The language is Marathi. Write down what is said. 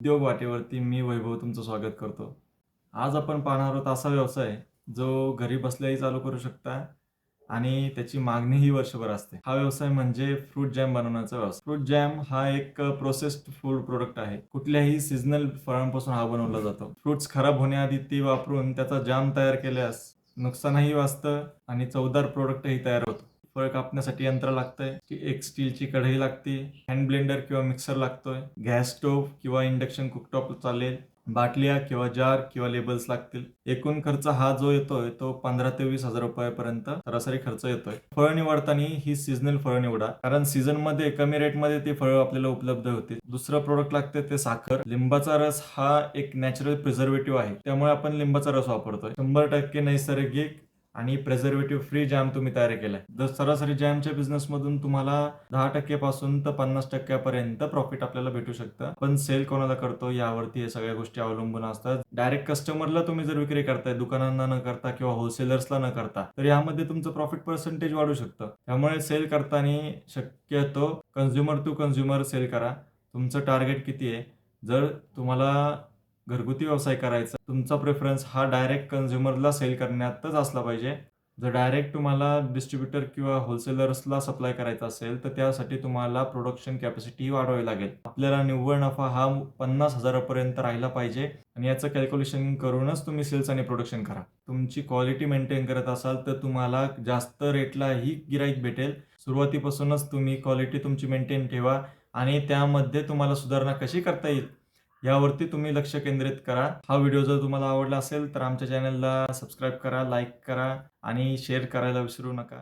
उद्योग वाटेवरती मी वैभव तुमचं स्वागत करतो. आज आपण पाहणार आहोत असा व्यवसाय जो घरी बसल्याही चालू करू शकता आणि त्याची मागणीही वर्षभर असते. हा व्यवसाय म्हणजे फ्रूट जॅम बनवण्याचा व्यवसाय. फ्रूट जॅम हा एक प्रोसेस्ड फूड प्रोडक्ट आहे. कुठल्याही सीझनल फळांपासून हा बनवला जातो. फ्रुट्स खराब होण्याआधी ती वापरून त्याचा जाम तयार केल्यास नुकसानही वाचतं आणि चवदार प्रोडक्टही तयार होतो. फळ कापण्यासाठी यंत्र लागतंय, एक स्टीलची कढई लागते, हँड ब्लेंडर किंवा मिक्सर लागतोय, गॅस स्टोव्ह किंवा इंडक्शन कुकटॉप चालेल, बाटल्या किंवा जार किंवा लेबल्स लागतील. एकूण खर्च हा जो येतोय तो 15,000 ते 20,000 रुपयापर्यंत सरासरी खर्च येतोय. फळ निवडताना ही सीझनल फळं निवडा, कारण सीझन मध्ये कमी रेटमध्ये ती फळं आपल्याला उपलब्ध होतील. दुसरं प्रोडक्ट लागते ते साखर. लिंबाचा रस हा एक नॅचरल प्रिझर्वेटिव्ह आहे, त्यामुळे आपण लिंबाचा रस वापरतोय. 100% नैसर्गिक आणि प्रेझर्वेटिव्ह फ्री जॅम तुम्ही तयार केलाय. जर सरासरी जॅमच्या बिझनेसमधून तुम्हाला 10% पासून तर 50% पर्यंत प्रॉफिट आपल्याला भेटू शकतं. पण सेल कोणाला करतो यावरती हे सगळ्या गोष्टी अवलंबून असतात. डायरेक्ट कस्टमरला तुम्ही जर विक्री करताय, दुकानांना न करता किंवा होलसेलर्सला न करता, तर यामध्ये तुमचं प्रॉफिट पर्सेंटेज वाढू शकतं. त्यामुळे सेल करताना शक्यतो कन्झ्युमर टू कन्झ्युमर सेल करा. तुमचं टार्गेट किती आहे? जर तुम्हाला घरगुती व्यवसाय करायचा, तुमचा प्रेफरन्स हा डायरेक्ट कन्झ्युमरला सेल करण्यातच असला पाहिजे. जर डायरेक्ट तुम्हाला डिस्ट्रीब्युटर किंवा होलसेलर्सला सप्लाय करायचा असेल, तर त्यासाठी तुम्हाला प्रोडक्शन कॅपॅसिटी वाढवावी लागेल. आपल्याला निव्वळ नफा हा 50,000 पर्यंत राहिला पाहिजे आणि याचं कॅल्क्युलेशन करूनच तुम्ही सेल्स आणि प्रोडक्शन करा. तुमची क्वालिटी मेंटेन करत असाल तर तुम्हाला जास्त रेटलाही गिराईक भेटेल. सुरुवातीपासूनच तुम्ही क्वालिटी तुमची मेंटेन ठेवा आणि त्यामध्ये तुम्हाला सुधारणा कशी करता येईल यावरती तुम्ही लक्ष केंद्रित करा. हा व्हिडिओ जर तुम्हाला आवडला असेल तर आमच्या चॅनलला सबस्क्राईब करा, लाईक करा आणि शेअर करायला विसरू नका.